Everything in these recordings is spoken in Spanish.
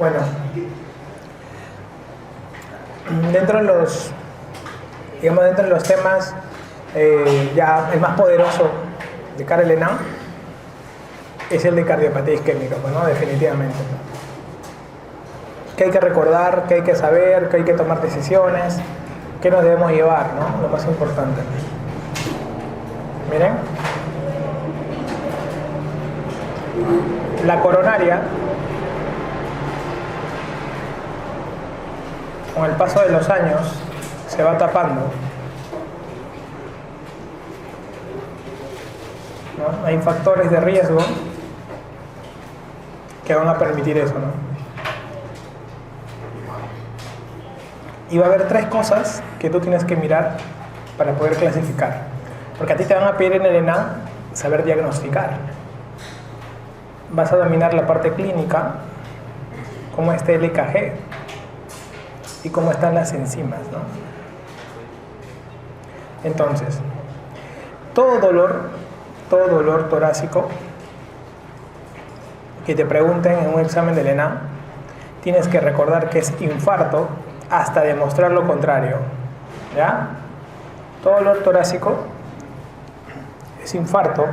Bueno, dentro de los, digamos, dentro de los temas, ya el más poderoso de Carl Lennon es el de cardiopatía isquémica, pues, ¿no? Definitivamente. ¿Qué hay que recordar? ¿Qué hay que saber? ¿Qué hay que tomar decisiones? ¿Qué nos debemos llevar, ¿no? Lo más importante. Miren. La coronaria, con el paso de los años, se va tapando, ¿no? Hay factores de riesgo que van a permitir eso, ¿no? Y va a haber 3 cosas que tú tienes que mirar para poder clasificar. Porque a ti te van a pedir en el ENA saber diagnosticar. Vas a dominar la parte clínica, cómo está el EKG y cómo están las enzimas, ¿no? Entonces, todo dolor torácico que te pregunten en un examen del ENA, tienes que recordar que es infarto hasta demostrar lo contrario, ¿ya? Todo dolor torácico es infarto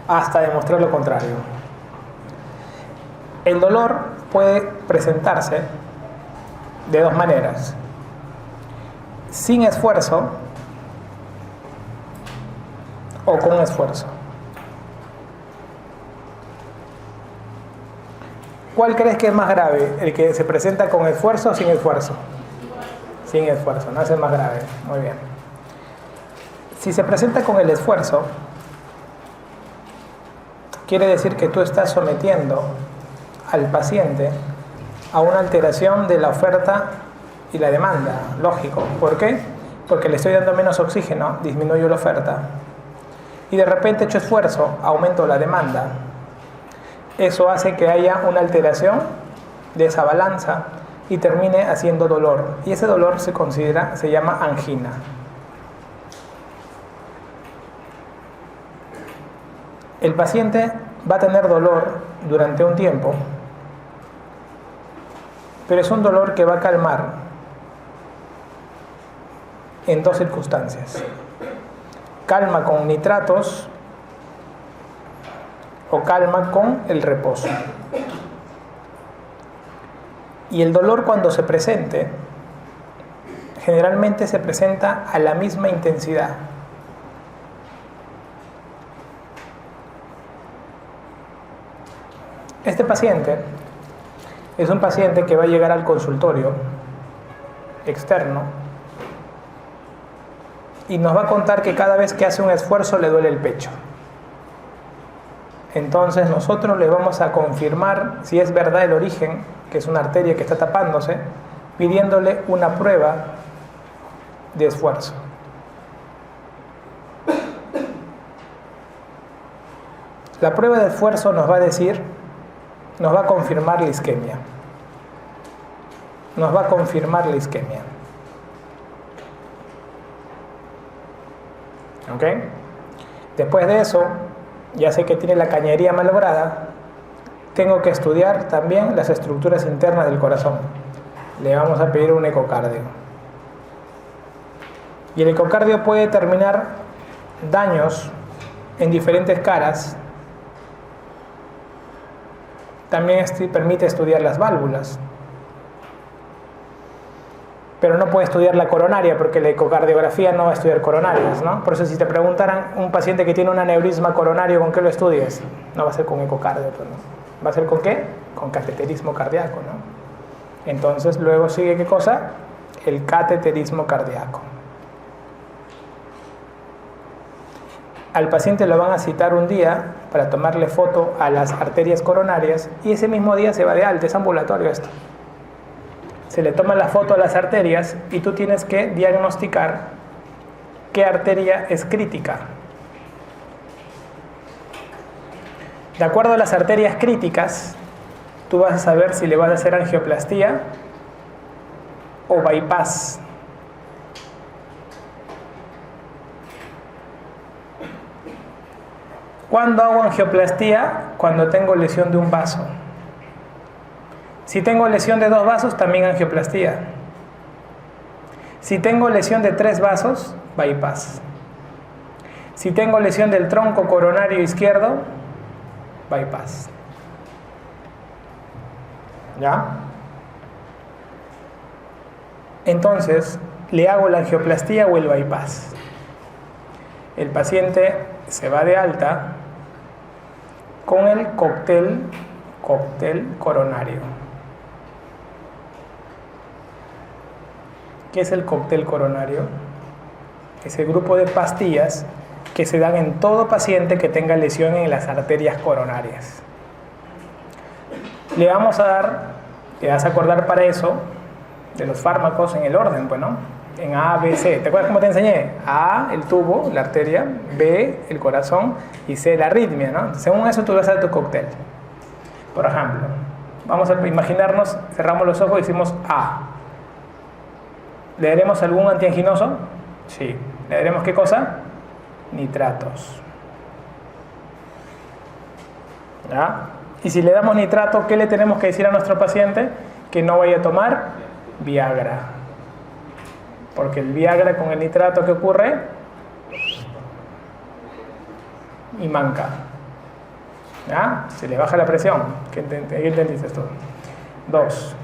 hasta demostrar lo contrario. El dolor puede presentarse de 2 maneras: sin esfuerzo o con esfuerzo. ¿Cuál crees que es más grave? ¿El que se presenta con esfuerzo o sin esfuerzo? Sin esfuerzo, no es el más grave. Muy bien. Si se presenta con el esfuerzo, quiere decir que tú estás sometiendo al paciente a una alteración de la oferta y la demanda. Lógico. ¿Por qué? Porque le estoy dando menos oxígeno, disminuyo la oferta. Y de repente hecho esfuerzo, aumento la demanda. Eso hace que haya una alteración de esa balanza y termine haciendo dolor. Y ese dolor se llama angina. El paciente va a tener dolor durante un tiempo, pero es un dolor que va a calmar en 2 circunstancias. Calma con nitratos o calma con el reposo. Y el dolor, cuando se presente, generalmente se presenta a la misma intensidad. Este paciente es un paciente que va a llegar al consultorio externo y nos va a contar que cada vez que hace un esfuerzo le duele el pecho. Entonces nosotros le vamos a confirmar si es verdad el origen, que es una arteria que está tapándose, pidiéndole una prueba de esfuerzo. La prueba de esfuerzo nos va a decir, nos va a confirmar la isquemia. Nos va a confirmar la isquemia. ¿Ok? Después de eso, ya sé que tiene la cañería malograda, tengo que estudiar también las estructuras internas del corazón. Le vamos a pedir un ecocardio. Y el ecocardio puede determinar daños en diferentes caras. También permite estudiar las válvulas. Pero no puede estudiar la coronaria, porque la ecocardiografía no va a estudiar coronarias, ¿no? Por eso, si te preguntaran un paciente que tiene un aneurisma coronario, ¿con qué lo estudias? No va a ser con ecocardio, pues, ¿no? ¿Va a ser con qué? Con cateterismo cardíaco, ¿no? Entonces, luego sigue, ¿qué cosa? El cateterismo cardíaco. Al paciente lo van a citar un día para tomarle foto a las arterias coronarias y ese mismo día se va de alta, es ambulatorio esto. Se le toma la foto a las arterias y tú tienes que diagnosticar qué arteria es crítica. De acuerdo a las arterias críticas, tú vas a saber si le vas a hacer angioplastía o bypass. ¿Cuándo hago angioplastía? Cuando tengo lesión de un vaso. Si tengo lesión de 2 vasos, también angioplastía. Si tengo lesión de 3 vasos, bypass. Si tengo lesión del tronco coronario izquierdo, bypass. ¿Ya? Entonces, le hago la angioplastía o el bypass. El paciente se va de alta con el cóctel coronario. ¿Qué es el cóctel coronario? Es el grupo de pastillas que se dan en todo paciente que tenga lesión en las arterias coronarias. Le vamos a dar, te vas a acordar para eso, de los fármacos en el orden, pues, ¿no? En A, B, C. ¿Te acuerdas cómo te enseñé? A, el tubo, la arteria, B, el corazón y C, la arritmia, ¿no? Según eso tú vas a dar tu cóctel. Por ejemplo, vamos a imaginarnos, cerramos los ojos y decimos A. ¿Le daremos algún antianginoso? Sí. ¿Le daremos qué cosa? Nitratos. ¿Ya? Y si le damos nitrato, ¿qué le tenemos que decir a nuestro paciente? Que no vaya a tomar Viagra. Porque el Viagra con el nitrato, ¿qué ocurre? Y manca. ¿Ya? Se le baja la presión. ¿Qué entendiste tú? 2.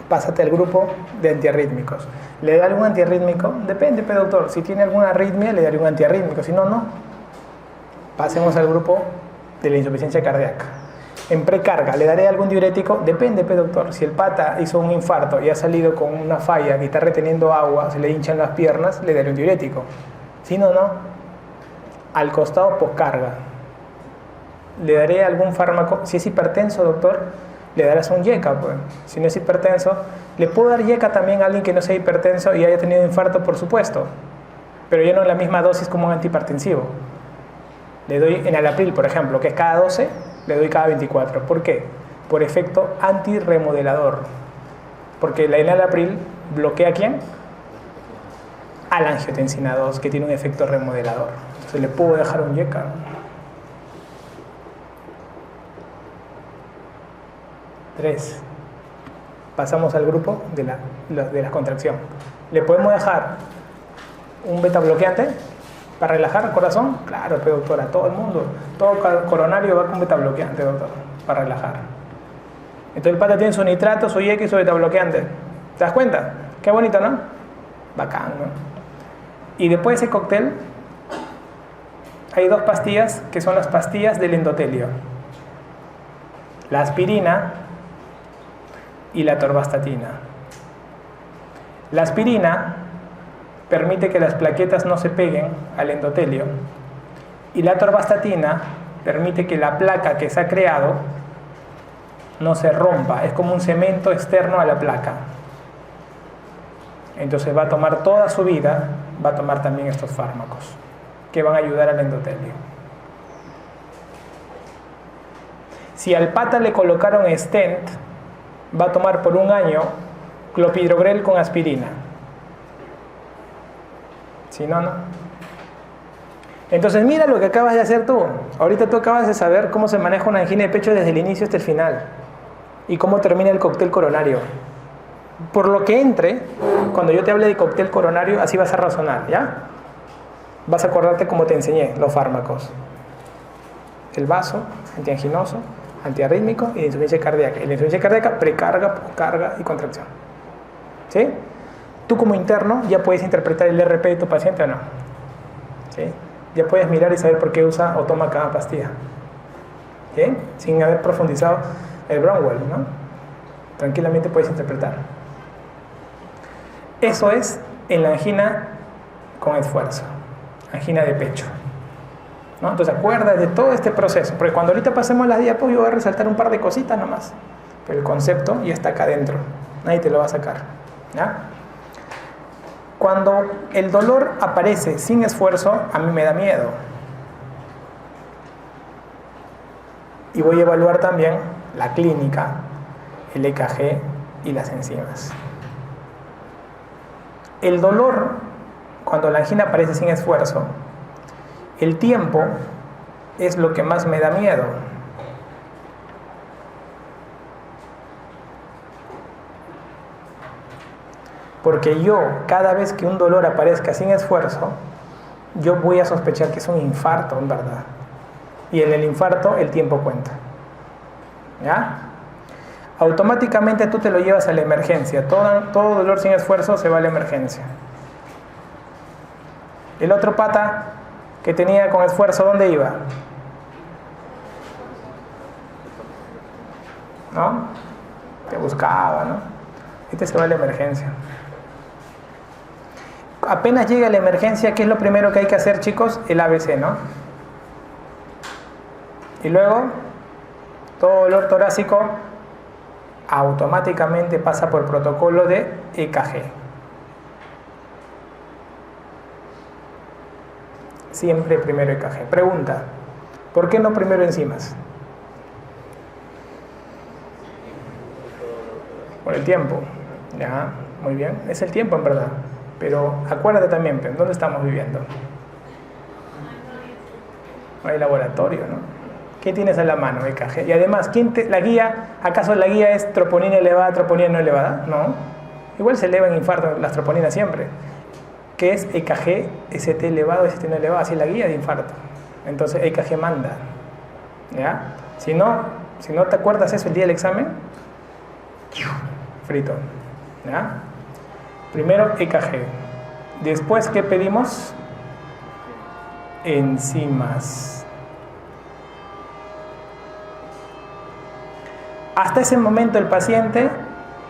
Pásate al grupo de antiarrítmicos. ¿Le da algún antiarrítmico? Depende, pero doctor. Si tiene alguna arritmia, le daré un antiarrítmico. Si no, no. Pasemos al grupo de la insuficiencia cardíaca. En precarga, ¿le daré algún diurético? Depende, doctor. Si el pata hizo un infarto y ha salido con una falla que está reteniendo agua, se le hinchan las piernas, le daré un diurético. Si no, no. Al costado, poscarga. ¿Le daré algún fármaco? Si es hipertenso, doctor, le darás un YECA, pues. Si no es hipertenso, ¿le puedo dar YECA también a alguien que no sea hipertenso y haya tenido infarto? Por supuesto. Pero ya no en la misma dosis como un antihipertensivo. Le doy enalapril, por ejemplo, que es cada 12, le doy cada 24. ¿Por qué? Por efecto antirremodelador. Porque la enalapril bloquea ¿a quién? A la angiotensina 2, que tiene un efecto remodelador. Entonces le puedo dejar un YECA. Tres. Pasamos al grupo de la contracción. ¿Le podemos dejar un beta bloqueante para relajar el corazón? Claro, pero doctora, todo el mundo, todo coronario va con beta bloqueante, doctor, para relajar. Entonces el pata tiene su nitrato, su YECA y su beta bloqueante. ¿Te das cuenta? Qué bonito, ¿no? Bacán, ¿no? Y después de ese cóctel hay 2 pastillas que son las pastillas del endotelio. La aspirina y la atorvastatina. La aspirina permite que las plaquetas no se peguen al endotelio y la atorvastatina permite que la placa que se ha creado no se rompa, es como un cemento externo a la placa. Entonces va a tomar toda su vida, va a tomar también estos fármacos que van a ayudar al endotelio. Si al pata le colocaron stent, va a tomar por 1 año clopidogrel con aspirina. Si no, no. Entonces mira lo que acabas de hacer tú. Ahorita tú acabas de saber cómo se maneja una angina de pecho desde el inicio hasta el final y cómo termina el cóctel coronario. Por lo que entre, cuando yo te hable de cóctel coronario, así vas a razonar, ¿ya? Vas a acordarte como te enseñé los fármacos. El vaso, antianginoso, antiarrítmico y la insuficiencia cardíaca. Y la insuficiencia cardíaca, precarga, poscarga y contracción. ¿Sí? Tú como interno ya puedes interpretar el RP de tu paciente o no. ¿Sí? Ya puedes mirar y saber por qué usa o toma cada pastilla. ¿Sí? Sin haber profundizado el Brownwell, ¿no? Tranquilamente puedes interpretar. Eso es en la angina con esfuerzo, angina de pecho, ¿no? Entonces acuérdate de todo este proceso, porque cuando ahorita pasemos las diapos yo voy a resaltar un par de cositas nomás, pero el concepto ya está acá adentro, nadie te lo va a sacar, ¿ya? Cuando el dolor aparece sin esfuerzo, a mí me da miedo. Y voy a evaluar también la clínica, el EKG y las enzimas. El dolor, cuando la angina aparece sin esfuerzo, el tiempo es lo que más me da miedo. Porque yo, cada vez que un dolor aparezca sin esfuerzo, yo voy a sospechar que es un infarto, en verdad. Y en el infarto el tiempo cuenta. ¿Ya? Automáticamente tú te lo llevas a la emergencia. Todo dolor sin esfuerzo se va a la emergencia. El otro pata que tenía con esfuerzo, ¿dónde iba? ¿No? Te buscaba, ¿no? Este se va a la emergencia. Apenas llega la emergencia, ¿qué es lo primero que hay que hacer, chicos? El ABC, ¿no? Y luego, todo dolor torácico automáticamente pasa por protocolo de EKG. Siempre primero EKG. Pregunta, ¿por qué no primero enzimas? Por el tiempo. Ya, muy bien. Es el tiempo en verdad. Pero acuérdate también, ¿dónde estamos viviendo? No hay laboratorio, ¿no? ¿Qué tienes a la mano, EKG? Y además, la guía, ¿acaso la guía es troponina elevada, troponina no elevada? No. Igual se eleva en infarto las troponinas siempre. ¿Qué es EKG, ST elevado, ST no elevado? Así es la guía de infarto. Entonces EKG manda. ¿Ya? Si no te acuerdas eso el día del examen, frito. ¿Ya? Primero EKG. Después, ¿qué pedimos? Enzimas. Hasta ese momento el paciente,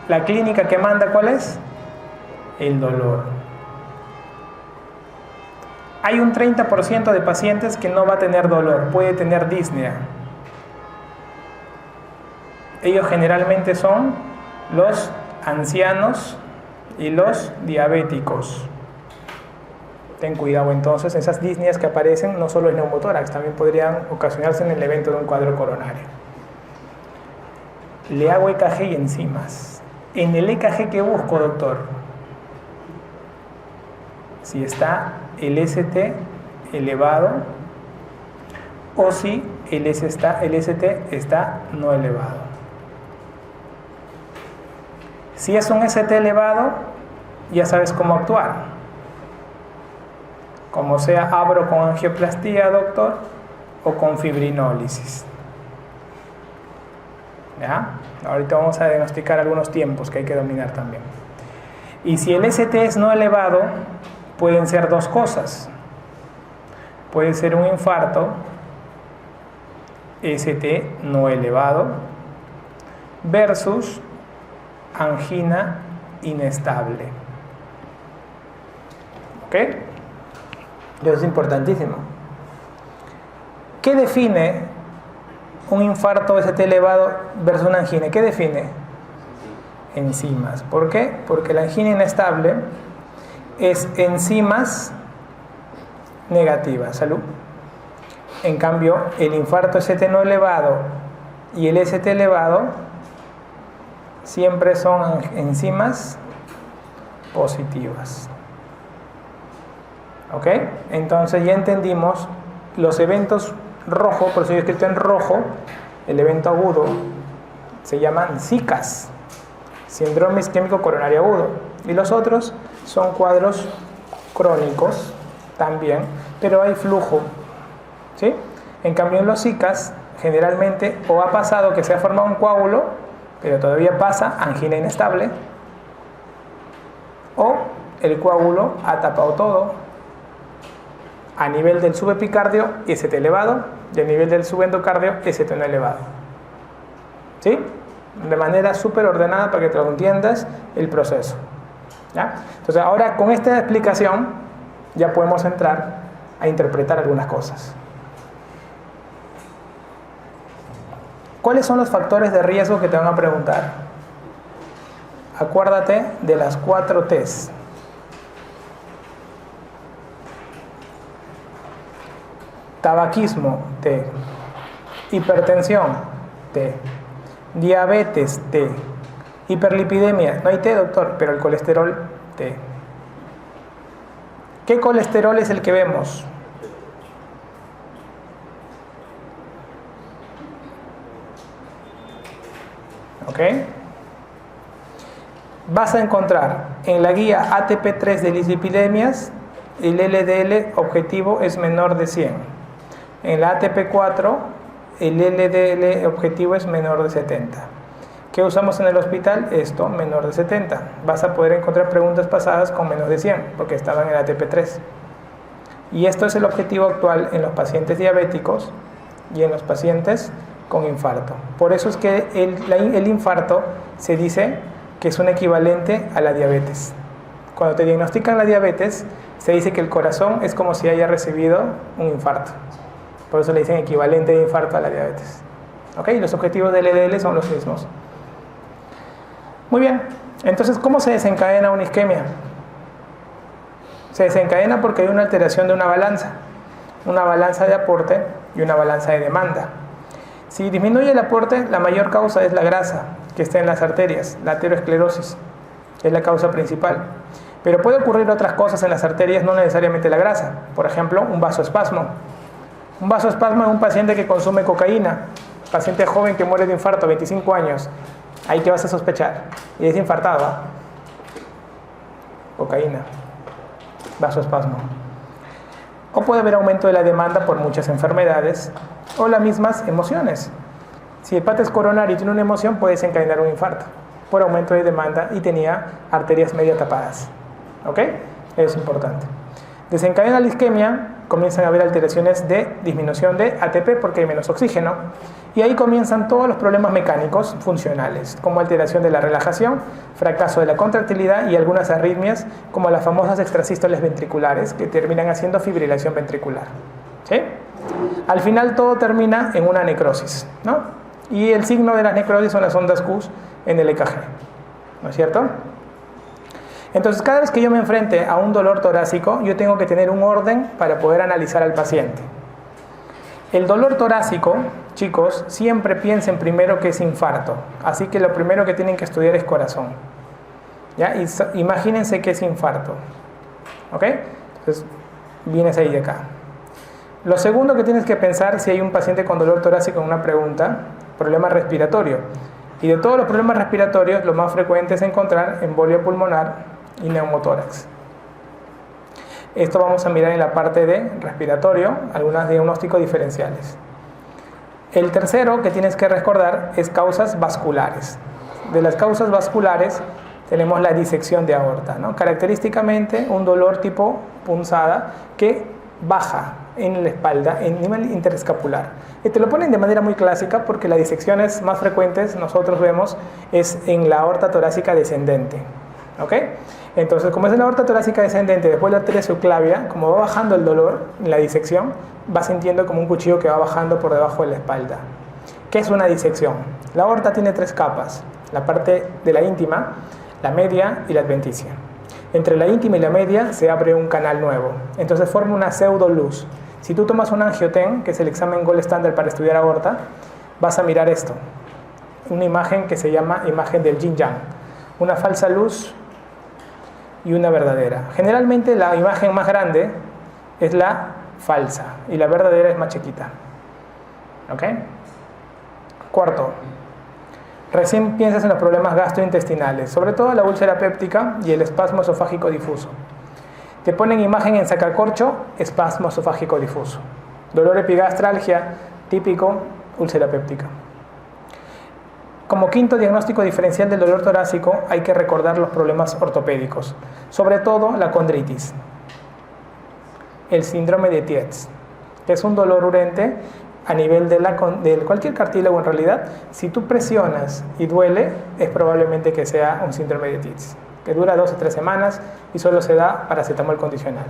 la clínica que manda, ¿cuál es? El dolor. Hay un 30% de pacientes que no va a tener dolor, puede tener disnea. Ellos generalmente son los ancianos y los diabéticos. Ten cuidado entonces, esas disneas que aparecen no solo en neumotórax, también podrían ocasionarse en el evento de un cuadro coronario. Le hago EKG y enzimas. En el EKG, ¿qué busco, doctor? Si está el ST elevado o si el ST está no elevado. Si es un ST elevado, ya sabes cómo actuar. Como sea, abro con angioplastía, doctor, o con fibrinólisis. ¿Ya? Ahorita vamos a diagnosticar algunos tiempos que hay que dominar también. Y si el ST es no elevado, pueden ser dos cosas. Puede ser un infarto, ST no elevado, versus angina inestable. ¿Ok? Eso es importantísimo. ¿Qué define un infarto ST elevado versus una angina? ¿Qué define? Enzimas. ¿Por qué? Porque la angina inestable es enzimas negativas. Salud. En cambio, el infarto ST no elevado y el ST elevado siempre son enzimas positivas. ¿Ok? Entonces ya entendimos los eventos rojos, por eso yo he escrito en rojo, el evento agudo, se llaman SICAS, síndrome isquémico coronario agudo, y los otros son cuadros crónicos también, pero hay flujo, ¿sí? En cambio en los SICAS, generalmente o ha pasado que se ha formado un coágulo, pero todavía pasa angina inestable, o el coágulo ha tapado todo. A nivel del subepicardio, ST elevado, y a nivel del subendocardio, ST no elevado. ¿Sí? De manera súper ordenada para que te lo entiendas el proceso. ¿Ya? Entonces, ahora con esta explicación, ya podemos entrar a interpretar algunas cosas. ¿Cuáles son los factores de riesgo que te van a preguntar? Acuérdate de las 4 T's. Tabaquismo, T. Hipertensión, T. Diabetes, T. Hiperlipidemia, no hay T, doctor, pero el colesterol, T. ¿Qué colesterol es el que vemos? ¿Ok? vas a encontrar en la guía ATP3 de dislipidemias, el LDL objetivo es menor de 100. En la ATP4, el LDL objetivo es menor de 70. ¿Qué usamos en el hospital? Esto, menor de 70. Vas a poder encontrar preguntas pasadas con menos de 100, porque estaban en la ATP3. Y esto es el objetivo actual en los pacientes diabéticos y en los pacientes con infarto. Por eso es que el infarto se dice que es un equivalente a la diabetes. Cuando te diagnostican la diabetes, se dice que el corazón es como si haya recibido un infarto. Por eso le dicen equivalente de infarto a la diabetes. ¿Ok? Los objetivos del LDL son los mismos. Muy bien. Entonces, ¿cómo se desencadena una isquemia? Se desencadena porque hay una alteración de una balanza de aporte y una balanza de demanda. Si disminuye el aporte, la mayor causa es la grasa que está en las arterias, la aterosclerosis, es la causa principal. Pero puede ocurrir otras cosas en las arterias, no necesariamente la grasa. Por ejemplo, un vasoespasmo. Un vasoespasmo en un paciente que consume cocaína, paciente joven que muere de infarto, 25 años. Ahí que vas a sospechar. Y es infartado, ¿eh? Cocaína, vasoespasmo. O puede haber aumento de la demanda por muchas enfermedades o las mismas emociones. Si el pata es coronario y tiene una emoción, puede desencadenar un infarto por aumento de demanda y tenía arterias medio tapadas. ¿Ok? Eso es importante. Desencadena la isquemia, comienzan a haber alteraciones de disminución de ATP porque hay menos oxígeno. Y ahí comienzan todos los problemas mecánicos funcionales, como alteración de la relajación, fracaso de la contractilidad y algunas arritmias, como las famosas extrasístoles ventriculares, que terminan haciendo fibrilación ventricular. ¿Sí? Al final todo termina en una necrosis, ¿no? Y el signo de la necrosis son las ondas Q en el EKG, ¿no es cierto? Entonces, cada vez que yo me enfrente a un dolor torácico, yo tengo que tener un orden para poder analizar al paciente. El dolor torácico, chicos, siempre piensen primero que es infarto. Así que lo primero que tienen que estudiar es corazón. ¿Ya? Imagínense que es infarto. ¿Ok? Entonces, vienes ahí de acá. Lo segundo que tienes que pensar si hay un paciente con dolor torácico en una pregunta, problema respiratorio. Y de todos los problemas respiratorios, lo más frecuente es encontrar embolia pulmonar y neumotórax. Esto vamos a mirar en la parte de respiratorio, algunos diagnósticos diferenciales. El tercero que tienes que recordar es causas vasculares. De las causas vasculares tenemos la disección de aorta, ¿no? Característicamente un dolor tipo punzada que baja en la espalda, en nivel interescapular. Y te lo ponen de manera muy clásica porque las disecciones más frecuentes nosotros vemos es en la aorta torácica descendente. ¿Ok? Entonces, como es en la aorta torácica descendente, después de la arteria subclavia, como va bajando el dolor en la disección, va sintiendo como un cuchillo que va bajando por debajo de la espalda. ¿Qué es una disección? La aorta tiene tres capas, la parte de la íntima, la media y la adventicia. Entre la íntima y la media se abre un canal nuevo, entonces forma una pseudoluz. Si tú tomas un angioten, que es el examen gold estándar para estudiar aorta, vas a mirar esto, una imagen que se llama imagen del yin-yang, una falsa luz y una verdadera. Generalmente la imagen más grande es la falsa y la verdadera es más chiquita. ¿Ok? Cuarto, recién piensas en los problemas gastrointestinales, sobre todo la úlcera péptica y el espasmo esofágico difuso. Te ponen imagen en sacacorcho, espasmo esofágico difuso. Dolor epigastralgia, típico, úlcera péptica. Como quinto diagnóstico diferencial del dolor torácico, hay que recordar los problemas ortopédicos, sobre todo la condritis, el síndrome de Tietz, que es un dolor urente a nivel de cualquier cartílago en realidad. Si tú presionas y duele, es probablemente que sea un síndrome de Tietz, que dura 2 o 3 semanas y solo se da paracetamol condicional.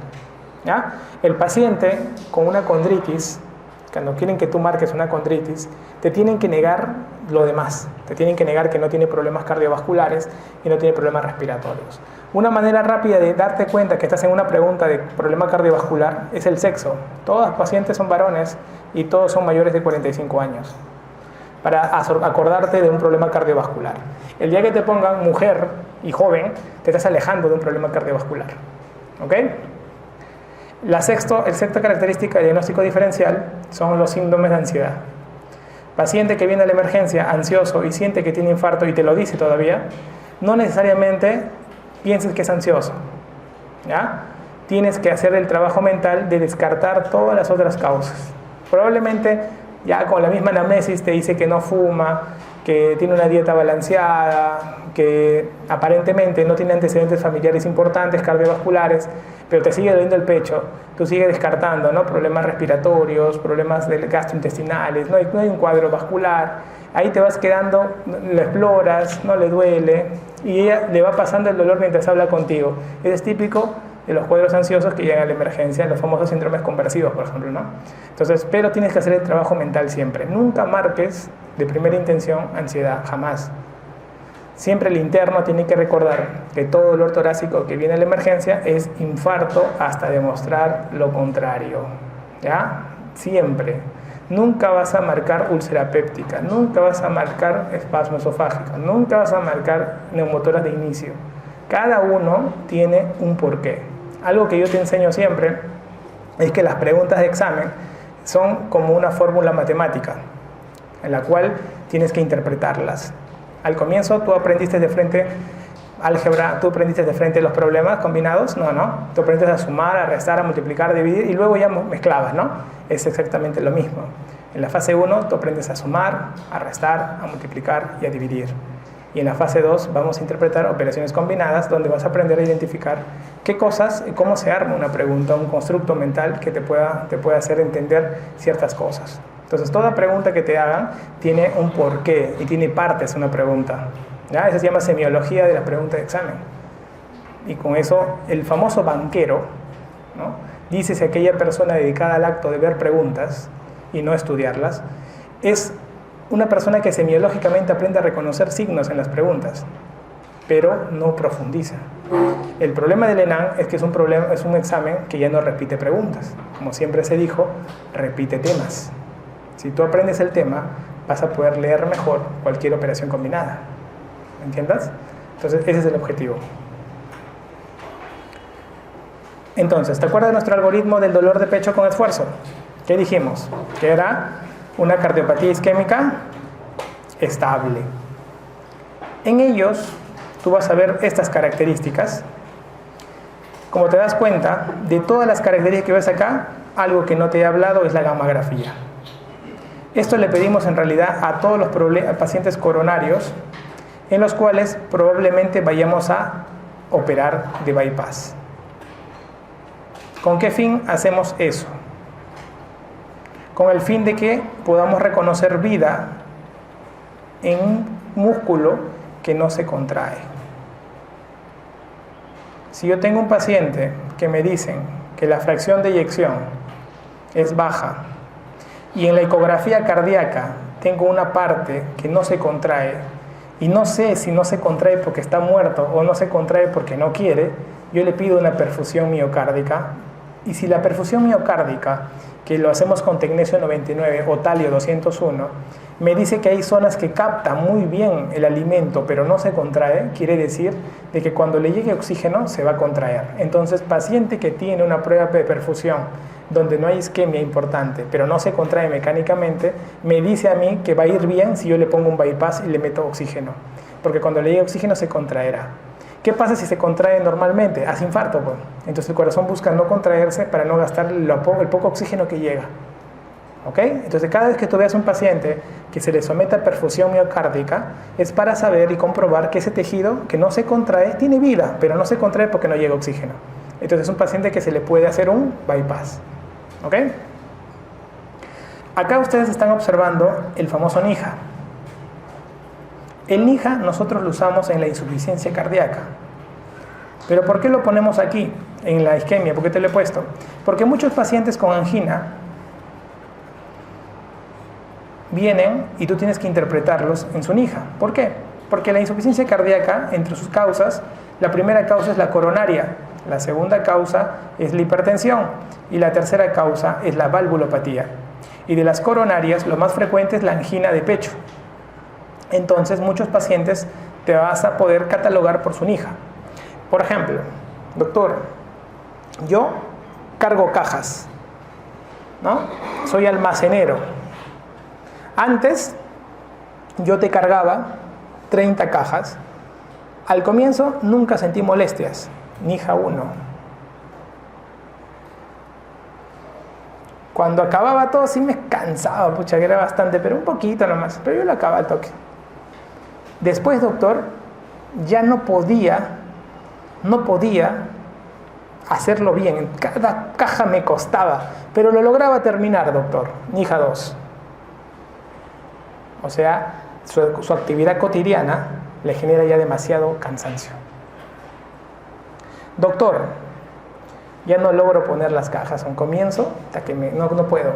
¿Ya? El paciente con una condritis, cuando quieren que tú marques una condritis, te tienen que negar lo demás. Te tienen que negar que no tiene problemas cardiovasculares y no tiene problemas respiratorios. Una manera rápida de darte cuenta que estás en una pregunta de problema cardiovascular es el sexo. Todos los pacientes son varones y todos son mayores de 45 años. Para acordarte de un problema cardiovascular. El día que te pongan mujer y joven, te estás alejando de un problema cardiovascular. ¿Ok? El sexta característica de diagnóstico diferencial son los síndromes de ansiedad. Paciente que viene a la emergencia ansioso y siente que tiene infarto y te lo dice todavía, no necesariamente pienses que es ansioso, ¿ya? Tienes que hacer el trabajo mental de descartar todas las otras causas. Probablemente ya con la misma anamnesis te dice que no fuma, que tiene una dieta balanceada, que aparentemente no tiene antecedentes familiares importantes, cardiovasculares, pero te sigue doliendo el pecho, tú sigues descartando, ¿no? Problemas respiratorios, problemas gastrointestinales, no hay un cuadro vascular, ahí te vas quedando, lo exploras, no le duele, y ella le va pasando el dolor mientras habla contigo. Eso es típico de los cuadros ansiosos que llegan a la emergencia, los famosos síndromes conversivos, por ejemplo, ¿no? Entonces, pero tienes que hacer el trabajo mental siempre. Nunca marques de primera intención ansiedad, jamás. Siempre el interno tiene que recordar que todo dolor torácico que viene a la emergencia es infarto hasta demostrar lo contrario, ¿ya? Siempre. Nunca vas a marcar úlcera péptica, nunca vas a marcar espasmo esofágico, nunca vas a marcar neumotoras de inicio. Cada uno tiene un porqué. Algo que yo te enseño siempre es que las preguntas de examen son como una fórmula matemática, en la cual tienes que interpretarlas. Al comienzo tú aprendiste de frente álgebra, tú aprendiste de frente los problemas combinados, no, tú aprendiste a sumar, a restar, a multiplicar, a dividir y luego ya mezclabas, ¿no? Es exactamente lo mismo. En la fase 1 tú aprendes a sumar, a restar, a multiplicar y a dividir. Y en la fase 2 vamos a interpretar operaciones combinadas donde vas a aprender a identificar qué cosas y cómo se arma una pregunta, un constructo mental que te pueda hacer entender ciertas cosas. Entonces, toda pregunta que te hagan tiene un porqué y tiene partes una pregunta, ¿ya? Eso se llama semiología de la pregunta de examen. Y con eso, el famoso banquero, ¿no? Dice si aquella persona dedicada al acto de ver preguntas y no estudiarlas, es una persona que semiológicamente aprende a reconocer signos en las preguntas, pero no profundiza. El problema del ENAM es que es un examen que ya no repite preguntas. Como siempre se dijo, repite temas. Si tú aprendes el tema, vas a poder leer mejor cualquier operación combinada. ¿Me entiendes? Entonces, ese es el objetivo. Entonces, ¿te acuerdas de nuestro algoritmo del dolor de pecho con esfuerzo? ¿Qué dijimos? Que era una cardiopatía isquémica estable. En ellos, tú vas a ver estas características. Como te das cuenta, de todas las características que ves acá, algo que no te he hablado es la gammagrafía. Esto le pedimos en realidad a todos los pacientes coronarios en los cuales probablemente vayamos a operar de bypass. ¿Con qué fin hacemos eso? Con el fin de que podamos reconocer vida en un músculo que no se contrae. Si yo tengo un paciente que me dicen que la fracción de eyección es baja y en la ecografía cardíaca tengo una parte que no se contrae y no sé si no se contrae porque está muerto o no se contrae porque no quiere, yo le pido una perfusión miocárdica. Y si la perfusión miocárdica, que lo hacemos con tecnesio 99 o talio 201, me dice que hay zonas que captan muy bien el alimento pero no se contrae, quiere decir de que cuando le llegue oxígeno se va a contraer. Entonces, paciente que tiene una prueba de perfusión donde no hay isquemia importante pero no se contrae mecánicamente, me dice a mí que va a ir bien si yo le pongo un bypass y le meto oxígeno, porque cuando le llegue oxígeno se contraerá. ¿Qué pasa si se contrae normalmente? Hace infarto, pues. Entonces el corazón busca no contraerse para no gastar el poco oxígeno que llega. ¿Ok? Entonces cada vez que tú veas un paciente que se le somete a perfusión miocárdica, es para saber y comprobar que ese tejido que no se contrae tiene vida, pero no se contrae porque no llega oxígeno. Entonces es un paciente que se le puede hacer un bypass. ¿Ok? Acá ustedes están observando el famoso NIJA. El NIJA nosotros lo usamos en la insuficiencia cardíaca. ¿Pero por qué lo ponemos aquí, en la isquemia? ¿Por qué te lo he puesto? Porque muchos pacientes con angina vienen y tú tienes que interpretarlos en su NIJA. ¿Por qué? Porque la insuficiencia cardíaca, entre sus causas, la primera causa es la coronaria, la segunda causa es la hipertensión y la tercera causa es la valvulopatía. Y de las coronarias, lo más frecuente es la angina de pecho. Entonces, muchos pacientes te vas a poder catalogar por su NIJA. Por ejemplo, doctor, yo cargo cajas, ¿no? Soy almacenero. Antes, yo te cargaba 30 cajas Al comienzo nunca sentí molestias, Nija 1. Cuando acababa todo sí me cansaba, pucha, que era bastante, pero un poquito nomás, pero yo lo acababa al toque. Después, doctor, ya no podía hacerlo bien, cada caja me costaba, pero lo lograba terminar, doctor, Nija 2. O sea, su actividad cotidiana le genera ya demasiado cansancio. Doctor, ya no logro poner las cajas a un comienzo, hasta que no puedo,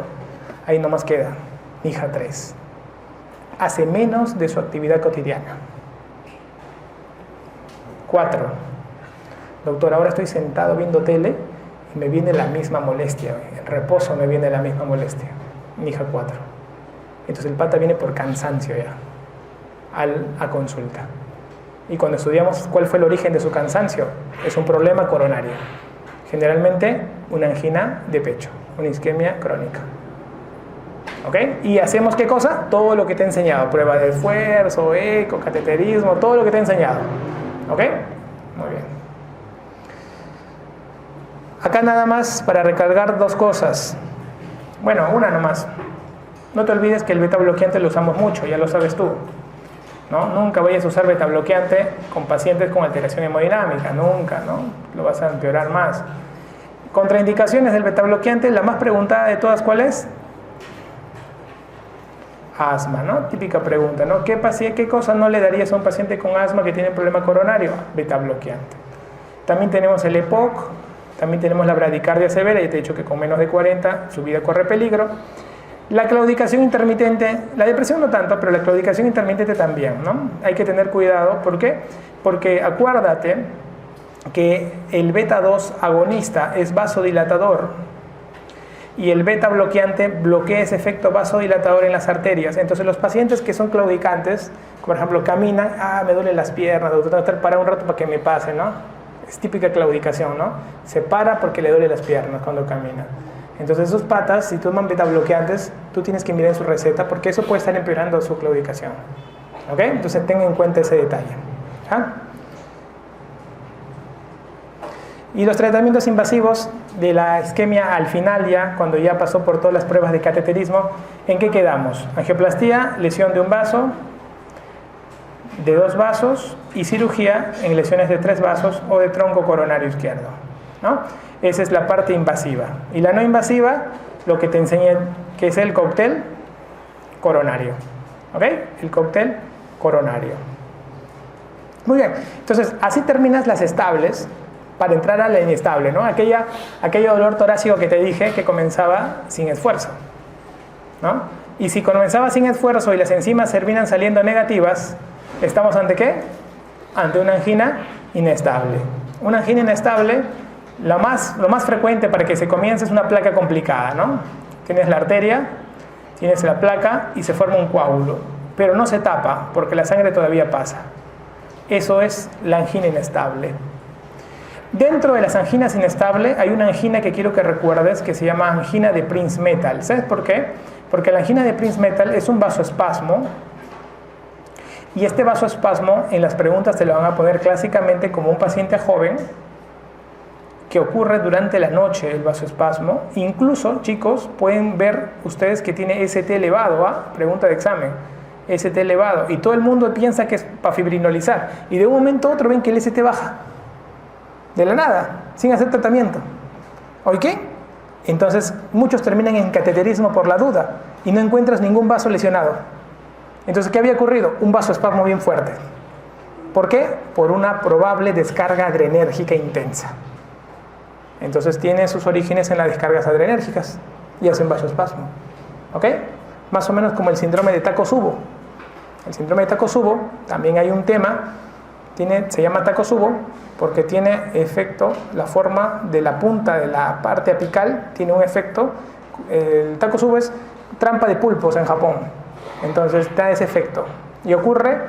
ahí nomás queda, Nija 3. Hace menos de su actividad cotidiana. 4. Doctor, ahora estoy sentado viendo tele y me viene la misma molestia. En reposo me viene la misma molestia. Nija 4. Entonces el pata viene por cansancio ya a consulta. Y cuando estudiamos cuál fue el origen de su cansancio, es un problema coronario. Generalmente una angina de pecho, una isquemia crónica. ¿Ok? Y hacemos ¿qué cosa? Todo lo que te he enseñado. Prueba de esfuerzo, eco, cateterismo, todo lo que te he enseñado. ¿Ok? Muy bien. Acá nada más para recalcar dos cosas. Bueno, una nomás. No te olvides que el beta bloqueante lo usamos mucho, ya lo sabes tú, ¿no? Nunca vayas a usar beta bloqueante con pacientes con alteración hemodinámica, nunca, ¿no? Lo vas a empeorar más. Contraindicaciones del beta bloqueante, la más preguntada de todas, ¿cuál es? Asma, ¿no? Típica pregunta, ¿no? ¿Qué cosa no le darías a un paciente con asma que tiene problema coronario? Beta bloqueante. También tenemos el EPOC, también tenemos la bradicardia severa, ya te he dicho que con menos de 40 su vida corre peligro. La claudicación intermitente, la depresión no tanto, pero la claudicación intermitente también, ¿no? Hay que tener cuidado, ¿por qué? Porque acuérdate que el beta 2 agonista es vasodilatador y el beta bloqueante bloquea ese efecto vasodilatador en las arterias. Entonces los pacientes que son claudicantes, por ejemplo, caminan, me duelen las piernas, doctor, tengo que estar parado un rato para que me pase, ¿no? Es típica claudicación, ¿no? Se para porque le duele las piernas cuando camina. Entonces esos patas, si toman beta bloqueantes, tú tienes que mirar en su receta porque eso puede estar empeorando su claudicación. ¿Ok? Entonces tengan en cuenta ese detalle. ¿Ah? Y los tratamientos invasivos de la isquemia al final ya, cuando ya pasó por todas las pruebas de cateterismo, ¿en qué quedamos? Angioplastía, lesión de un vaso, de 2 vasos y cirugía en lesiones de 3 vasos o de tronco coronario izquierdo, ¿no? Esa es la parte invasiva. Y la no invasiva, lo que te enseñé, que es el cóctel coronario. ¿Ok? El cóctel coronario. Muy bien. Entonces, así terminas las estables para entrar a la inestable, ¿no? Aquello dolor torácico que te dije que comenzaba sin esfuerzo, ¿no? Y si comenzaba sin esfuerzo y las enzimas terminan saliendo negativas, ¿estamos ante qué? Ante una angina inestable. Una angina inestable, lo más frecuente para que se comience es una placa complicada, ¿no? Tienes la arteria, tienes la placa y se forma un coágulo, pero no se tapa porque la sangre todavía pasa. Eso es la angina inestable. Dentro de las anginas inestables hay una angina que quiero que recuerdes que se llama angina de Prinzmetal. ¿Sabes por qué? Porque la angina de Prinzmetal es un vasoespasmo y este vasoespasmo en las preguntas te lo van a poner clásicamente como un paciente joven que ocurre durante la noche el vasoespasmo. Incluso, chicos, pueden ver ustedes que tiene ST elevado, pregunta de examen, ST elevado, y todo el mundo piensa que es para fibrinolizar y de un momento a otro ven que el ST baja de la nada, sin hacer tratamiento. ¿Ok? Entonces muchos terminan en cateterismo por la duda y no encuentras ningún vaso lesionado. Entonces, ¿qué había ocurrido? Un vasoespasmo bien fuerte. ¿Por qué? Por una probable descarga adrenérgica intensa. Entonces tiene sus orígenes en las descargas adrenérgicas y hacen vasoespasmo. ¿Ok? Más o menos como el síndrome de Takotsubo. El síndrome de Takotsubo también hay un tema, se llama Takotsubo porque tiene efecto, la forma de la punta de la parte apical tiene un efecto. El Takotsubo es trampa de pulpos en Japón. Entonces da ese efecto. Y ocurre,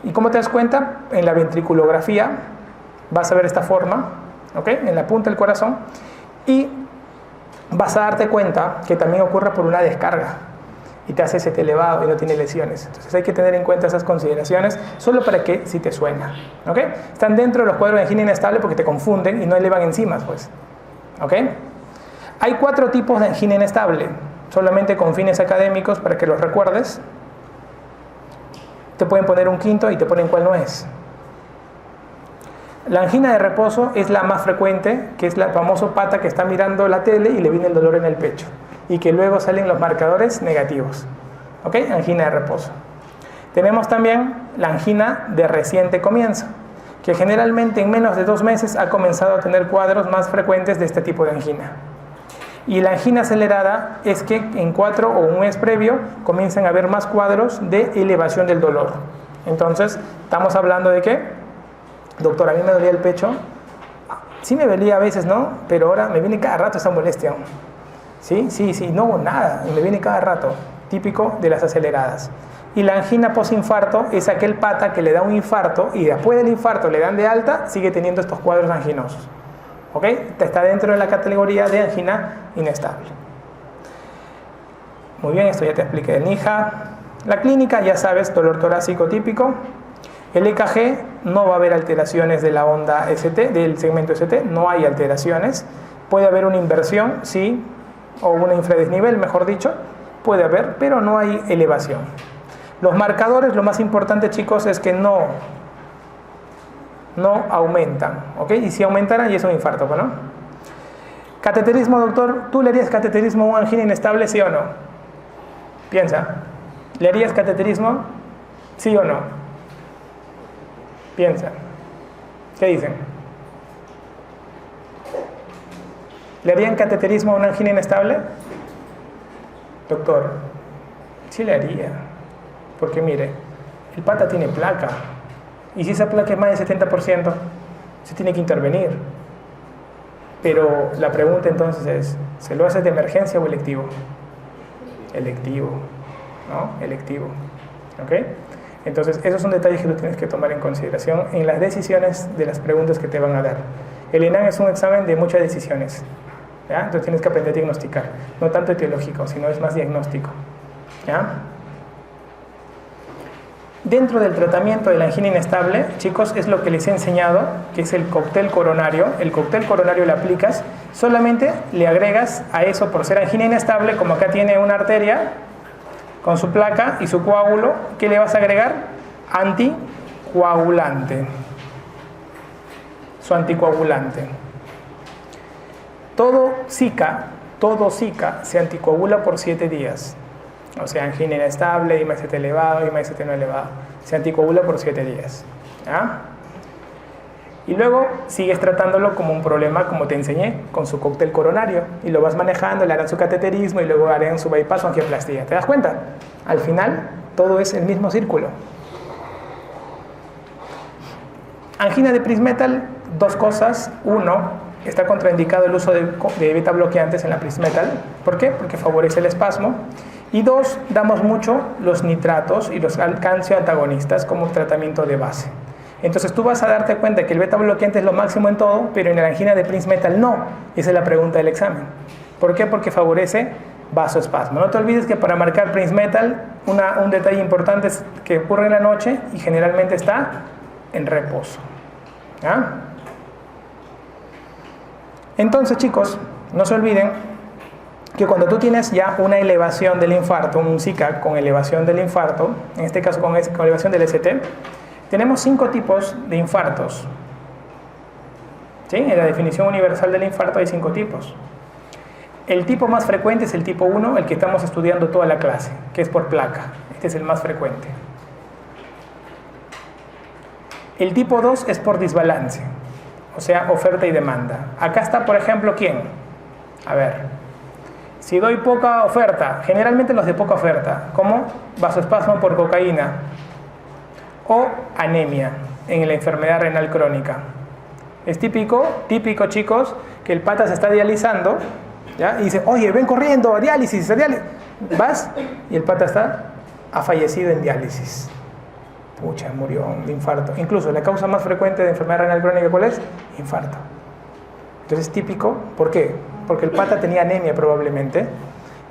¿y cómo te das cuenta? En la ventriculografía vas a ver esta forma, ¿ok? En la punta del corazón, y vas a darte cuenta que también ocurre por una descarga. y te hace ST elevado y no tiene lesiones. Entonces hay que tener en cuenta esas consideraciones solo para que si te suena. ¿Ok? Están dentro de los cuadros de angina inestable porque te confunden y no elevan enzimas, pues. ¿Ok? Hay 4 tipos de angina inestable, solamente con fines académicos para que los recuerdes. Te pueden poner un quinto y te ponen cuál no es. La angina de reposo es la más frecuente, que es la famosa pata que está mirando la tele y le viene el dolor en el pecho y que luego salen los marcadores negativos. ¿Ok? Angina de reposo. Tenemos también la angina de reciente comienzo, que generalmente en menos de 2 meses ha comenzado a tener cuadros más frecuentes de este tipo de angina. Y la angina acelerada es que en 4 o un mes previo comienzan a haber más cuadros de elevación del dolor. Entonces, estamos hablando de que, doctor, a mí me dolía el pecho. Sí me dolía a veces, ¿no? Pero ahora me viene cada rato esa molestia. Sí, no hago nada y me viene cada rato. Típico de las aceleradas. Y la angina posinfarto es aquel pata que le da un infarto y después del infarto le dan de alta, sigue teniendo estos cuadros anginosos. ¿Ok? Está dentro de la categoría de angina inestable. Muy bien, esto ya te expliqué del NIJA. La clínica, ya sabes, dolor torácico típico. El EKG, no va a haber alteraciones de la onda ST, del segmento ST, no hay alteraciones. Puede haber una inversión, sí, o una infradesnivel, mejor dicho, puede haber, pero no hay elevación. Los marcadores, lo más importante, chicos, es que no aumentan, ¿ok? Y si aumentaran, ya es un infarto, ¿no? Cateterismo, doctor, ¿tú le harías cateterismo a una angina inestable, sí o no? Piensa, ¿le harías cateterismo, sí o no? Piensa, ¿qué dicen? ¿Le harían cateterismo a una angina inestable? Doctor, sí le haría, porque mire, el pata tiene placa. Y si esa placa es más del 70%, se tiene que intervenir. Pero la pregunta entonces es, ¿se lo haces de emergencia o electivo? Electivo, ¿no? Electivo. ¿Ok? Entonces, esos son detalles que tú tienes que tomar en consideración en las decisiones de las preguntas que te van a dar. El ENAM es un examen de muchas decisiones, ¿ya? Entonces tienes que aprender a diagnosticar. No tanto etiológico, sino es más diagnóstico, ¿ya? Dentro del tratamiento de la angina inestable, chicos, es lo que les he enseñado, que es el cóctel coronario. El cóctel coronario lo aplicas, solamente le agregas a eso, por ser angina inestable, como acá tiene una arteria con su placa y su coágulo, ¿qué le vas a agregar? Anticoagulante. Su anticoagulante. Todo Zika se anticoagula por 7 días. O sea, angina inestable, IMST elevado, IMST no elevado. Se anticoagula por 7 días. ¿Ya? Y luego sigues tratándolo como un problema, como te enseñé, con su cóctel coronario. Y lo vas manejando, le harán su cateterismo y luego harán su bypass o angioplastía. ¿Te das cuenta? Al final, todo es el mismo círculo. Angina de Prismetal, 2 cosas. 1, está contraindicado el uso de beta bloqueantes en la Prismetal. ¿Por qué? Porque favorece el espasmo. Y 2, damos mucho los nitratos y los calcio antagonistas como tratamiento de base. Entonces tú vas a darte cuenta que el beta bloqueante es lo máximo en todo, pero en la angina de Prismetal no. Esa es la pregunta del examen. ¿Por qué? Porque favorece vasoespasmo. No te olvides que para marcar Prismetal, un detalle importante es que ocurre en la noche y generalmente está en reposo. ¿Ah? Entonces, chicos, no se olviden que cuando tú tienes ya una elevación del infarto, un Zika con elevación del infarto, en este caso con elevación del ST, tenemos 5 tipos de infartos. ¿Sí? En la definición universal del infarto hay 5 tipos. El tipo más frecuente es el tipo 1, el que estamos estudiando toda la clase, que es por placa. Este es el más frecuente. El tipo 2 es por desbalance, o sea, oferta y demanda. Acá está, por ejemplo, ¿quién? A ver, si doy poca oferta, generalmente los de poca oferta, como vasoespasmo por cocaína o anemia en la enfermedad renal crónica. Es típico, chicos, que el pata se está dializando, ¿ya? Y dice, oye, ven corriendo, diálisis. Vas y el pata ha fallecido en diálisis. Pucha, murió de infarto. Incluso la causa más frecuente de enfermedad renal crónica, ¿cuál es? Infarto. Entonces es típico, ¿por qué? Porque el pata tenía anemia probablemente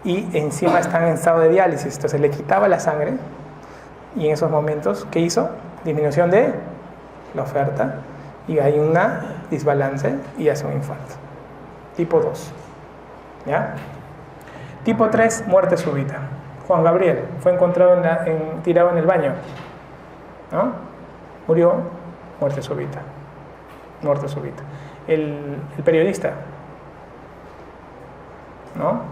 y encima están en estado de diálisis. Entonces le quitaba la sangre y en esos momentos, ¿qué hizo? Disminución de la oferta y hay una desbalance y hace un infarto. Tipo 2. ¿Ya? Tipo 3, muerte súbita. Juan Gabriel fue encontrado tirado en el baño, ¿no? Murió, muerte súbita. Muerte súbita. El periodista, ¿no?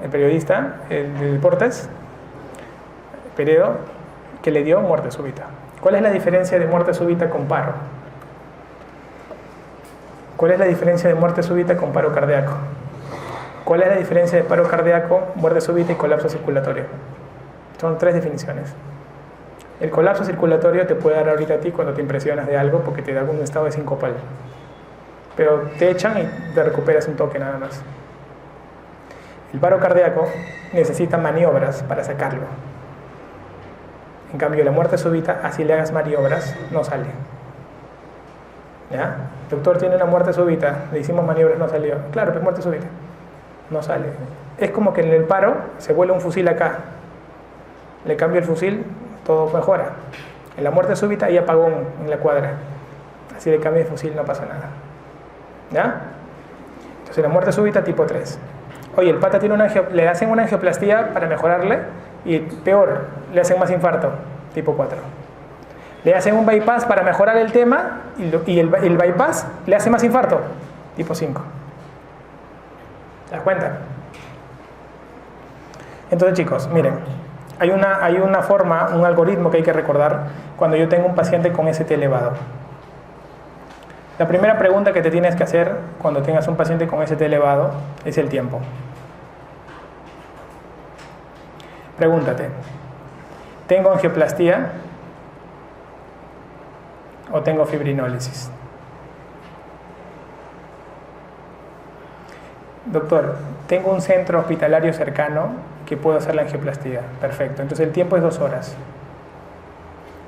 El periodista, el de deportes, Peredo, que le dio muerte súbita. ¿Cuál es la diferencia de muerte súbita con paro? ¿Cuál es la diferencia de muerte súbita con paro cardíaco? ¿Cuál es la diferencia de paro cardíaco, muerte súbita y colapso circulatorio? Son 3 definiciones. El colapso circulatorio te puede dar ahorita a ti cuando te impresionas de algo porque te da algún estado de sincopal. Pero te echan y te recuperas un toque nada más. El paro cardíaco necesita maniobras para sacarlo. En cambio, la muerte súbita, así le hagas maniobras, no sale. ¿Ya? Doctor, tiene una muerte súbita, le hicimos maniobras, no salió. Claro, pues muerte súbita. No sale. Es como que en el paro se vuela un fusil acá. Le cambio el fusil, todo mejora. En la muerte súbita hay apagón en la cuadra. Así le cambia el fusil, no pasa nada. ¿Ya? Entonces la muerte súbita tipo 3. Oye, el pata tiene le hacen una angioplastía para mejorarle y peor, le hacen más infarto, tipo 4. Le hacen un bypass para mejorar el tema y el bypass le hace más infarto, tipo 5. ¿Te das cuenta? Entonces, chicos, miren, hay una forma, un algoritmo que hay que recordar cuando yo tengo un paciente con ST elevado. La primera pregunta que te tienes que hacer cuando tengas un paciente con ST elevado es el tiempo. Pregúntate, ¿tengo angioplastía o tengo fibrinólisis? Doctor, tengo un centro hospitalario cercano que puedo hacer la angioplastía. Perfecto, entonces el tiempo es 2 horas.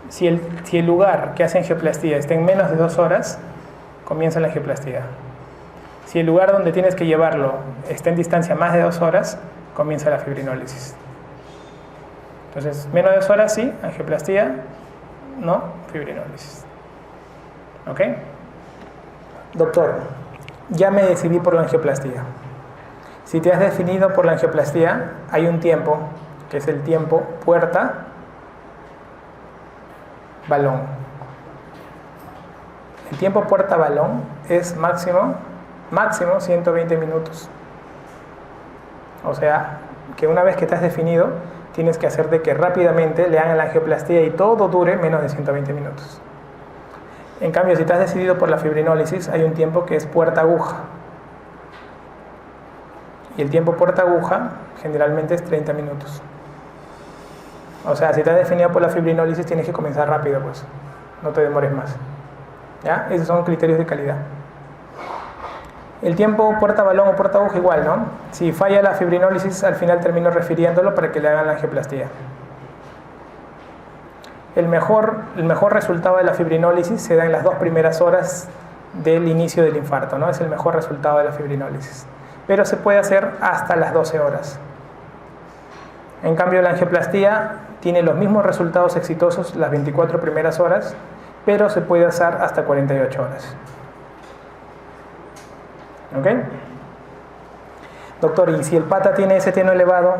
Si el lugar que hace angioplastía está en menos de 2 horas, comienza la angioplastía. Si el lugar donde tienes que llevarlo está en distancia más de 2 horas, comienza la fibrinólisis. Entonces, menos de 2 horas sí, angioplastía, no, fibrinólisis. ¿Ok? Doctor, ya me decidí por la angioplastía. Si te has definido por la angioplastía, hay un tiempo, que es el tiempo puerta-balón. El tiempo puerta-balón es máximo 120 minutos. O sea, que una vez que te has definido, tienes que hacer de que rápidamente le hagan la angioplastía y todo dure menos de 120 minutos. En cambio, si te has decidido por la fibrinólisis, hay un tiempo que es puerta-aguja. Y el tiempo puerta-aguja generalmente es 30 minutos. O sea, si te has definido por la fibrinólisis, tienes que comenzar rápido, pues. No te demores más. ¿Ya? Esos son criterios de calidad. El tiempo puerta-balón o puerta-aguja igual, ¿no? Si falla la fibrinólisis, al final termino refiriéndolo para que le hagan la angioplastía. El mejor resultado de la fibrinólisis se da en las 2 primeras horas del inicio del infarto, ¿no? Es el mejor resultado de la fibrinólisis. Pero se puede hacer hasta las 12 horas. En cambio, la angioplastía tiene los mismos resultados exitosos las 24 primeras horas, pero se puede hacer hasta 48 horas. ¿Ok? Doctor, ¿y si el pata tiene ST no elevado?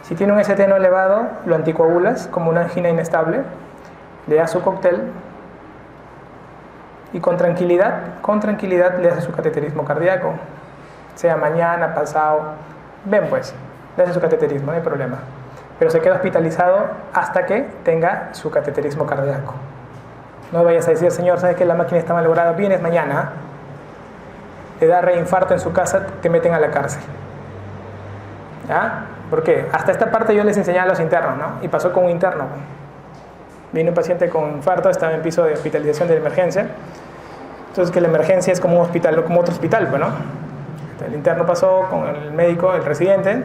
Si tiene un ST no elevado, lo anticoagulas como una angina inestable, le das su cóctel y con tranquilidad le hace su cateterismo cardíaco. Sea mañana, pasado, ven pues, le hace su cateterismo, no hay problema. Pero se queda hospitalizado hasta que tenga su cateterismo cardíaco. No vayas a decir, señor, ¿sabes que la máquina está malograda? Vienes mañana, te da reinfarto en su casa, te meten a la cárcel. ¿Ya? ¿Por qué? Hasta esta parte yo les enseñaba a los internos, ¿no? Y pasó con un interno. Vino un paciente con infarto, estaba en piso de hospitalización de emergencia. Entonces que la emergencia es como un hospital, como otro hospital, pues, ¿no? El interno pasó con el médico, el residente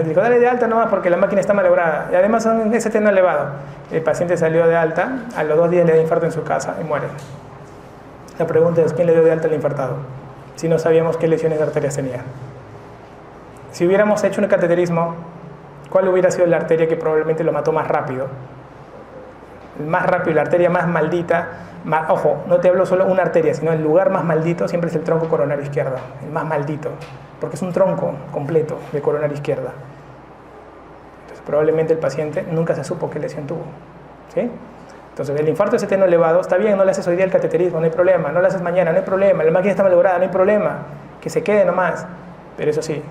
dijo, dale de alta nomás porque la máquina está malograda. Y además son ST no elevado. El paciente salió de alta, a los 2 días le da infarto en su casa y muere. La pregunta es, ¿quién le dio de alta al infartado? si no sabíamos qué lesiones de arterias tenía? Si hubiéramos hecho un cateterismo, ¿cuál hubiera sido la arteria que probablemente lo mató más rápido? Más rápido, la arteria más maldita, ojo, no te hablo solo una arteria, sino el lugar más maldito siempre es el tronco coronario izquierdo, el más maldito, porque es un tronco completo de coronario izquierda. Entonces, probablemente el paciente nunca se supo qué lesión tuvo, ¿sí? Entonces, el infarto ST elevado, está bien, no le haces hoy día el cateterismo, no hay problema, no le haces mañana, no hay problema, la máquina está malograda, no hay problema, que se quede nomás, pero eso sí,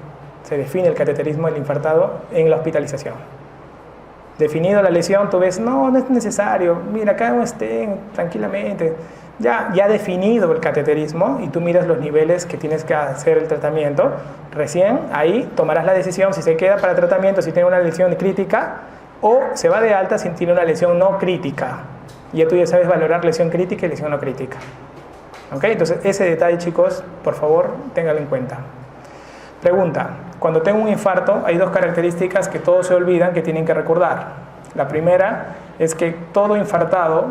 se define el cateterismo del infartado en la hospitalización. Definido la lesión, tú ves, no es necesario, mira, acá estén tranquilamente. Ya definido el cateterismo y tú miras los niveles que tienes que hacer el tratamiento, recién ahí tomarás la decisión si se queda para tratamiento, si tiene una lesión crítica o se va de alta si tiene una lesión no crítica. Ya tú ya sabes valorar lesión crítica y lesión no crítica. ¿Ok? Entonces ese detalle, chicos, por favor, ténganlo en cuenta. Pregunta, cuando tengo un infarto hay dos características que todos se olvidan que tienen que recordar. La primera es que todo infartado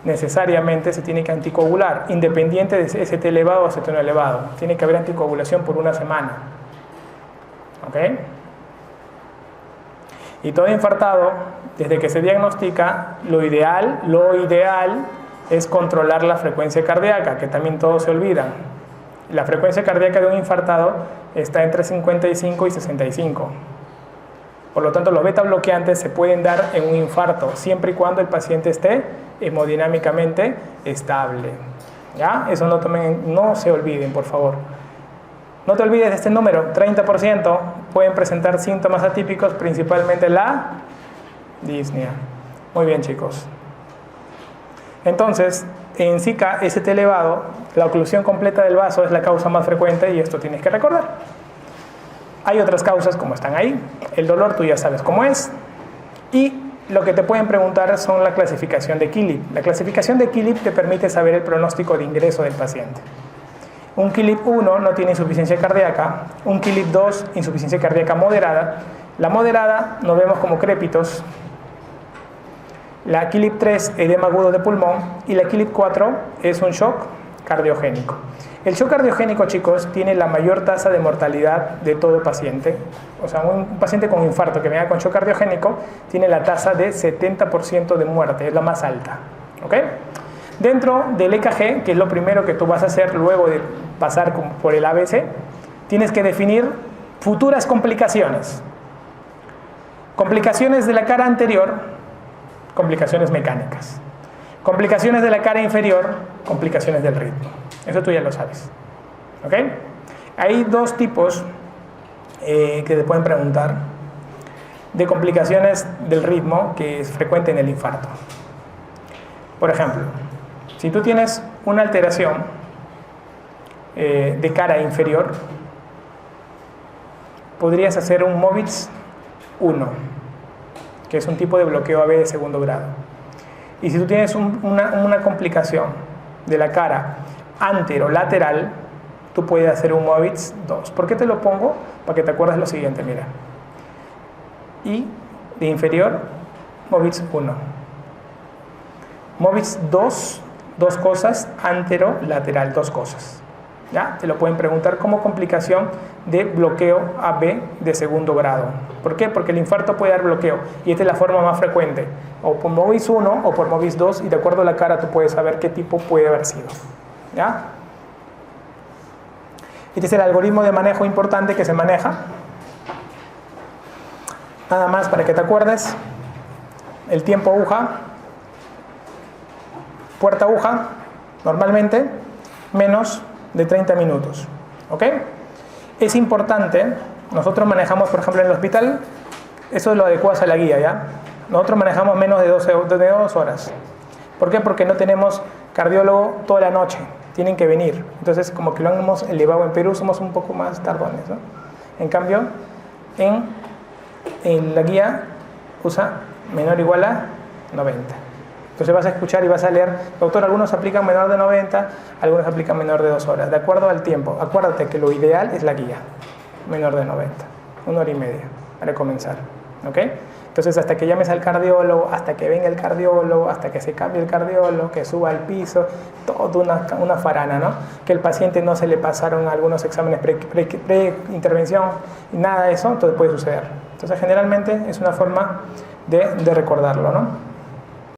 necesariamente se tiene que anticoagular, independiente de ST elevado o ST no elevado. Tiene que haber anticoagulación por una semana. ¿Ok? Y todo infartado, desde que se diagnostica, lo ideal es controlar la frecuencia cardíaca, que también todos se olvidan. La frecuencia cardíaca de un infartado está entre 55 y 65. Por lo tanto, los beta bloqueantes se pueden dar en un infarto, siempre y cuando el paciente esté hemodinámicamente estable. ¿Ya? Eso no se olviden, por favor. No te olvides de este número, 30% pueden presentar síntomas atípicos, principalmente la disnea. Muy bien, chicos. Entonces, en SICA ST elevado, la oclusión completa del vaso es la causa más frecuente y esto tienes que recordar. Hay otras causas como están ahí. El dolor tú ya sabes cómo es. Y lo que te pueden preguntar son la clasificación de Killip. La clasificación de Killip te permite saber el pronóstico de ingreso del paciente. Un Killip 1 no tiene insuficiencia cardíaca. Un Killip 2, insuficiencia cardíaca moderada. La moderada nos vemos como crépitos. La Killip 3, edema agudo de pulmón, y la Killip 4 es un shock cardiogénico. El shock cardiogénico, chicos, tiene la mayor tasa de mortalidad de todo paciente. O sea, un paciente con infarto que venga con shock cardiogénico tiene la tasa de 70% de muerte, es la más alta. ¿Ok? Dentro del EKG, que es lo primero que tú vas a hacer luego de pasar por el ABC, tienes que definir futuras complicaciones. Complicaciones de la cara anterior, complicaciones mecánicas. Complicaciones de la cara inferior, complicaciones del ritmo. Eso tú ya lo sabes. ¿Ok? Hay dos tipos que te pueden preguntar de complicaciones del ritmo que es frecuente en el infarto. Por ejemplo, si tú tienes una alteración de cara inferior, podrías hacer un MOVITS 1, que es un tipo de bloqueo AB de segundo grado. Y si tú tienes una complicación de la cara anterolateral, tú puedes hacer un MOVITS 2. ¿Por qué te lo pongo? Para que te acuerdes lo siguiente, mira. Y de inferior, MOVITS 1. MOVITS 2, dos cosas, anterolateral, dos cosas. ¿Ya? Te lo pueden preguntar como complicación de bloqueo AB de segundo grado. ¿Por qué? Porque el infarto puede dar bloqueo y esta es la forma más frecuente, o por MOVITS 1 o por MOVITS 2, y de acuerdo a la cara tú puedes saber qué tipo puede haber sido. ¿Ya? Este es el algoritmo de manejo importante que se maneja. Nada más para que te acuerdes: el tiempo aguja, puerta aguja, normalmente menos de 30 minutos. ¿Ok? Es importante, nosotros manejamos, por ejemplo, en el hospital, eso es lo adecuado a la guía, ¿ya? Nosotros manejamos menos de 2 horas. ¿Por qué? Porque no tenemos cardiólogo toda la noche, tienen que venir. Entonces, como que lo hemos elevado en Perú, somos un poco más tardones, ¿no? En cambio, en la guía usa menor o igual a 90. Entonces vas a escuchar y vas a leer: doctor, algunos aplican menor de 90, algunos aplican menor de 2 horas, de acuerdo al tiempo. Acuérdate que lo ideal es la guía, menor de 90, 1 hora y media para comenzar. ¿ok? Entonces, hasta que llames al cardiólogo, hasta que venga el cardiólogo, hasta que se cambie el cardiólogo, que suba al piso, toda una farana, ¿no? Que el paciente no se le pasaron algunos exámenes pre-intervención, nada de eso, entonces puede suceder. Entonces, generalmente es una forma de recordarlo, ¿no?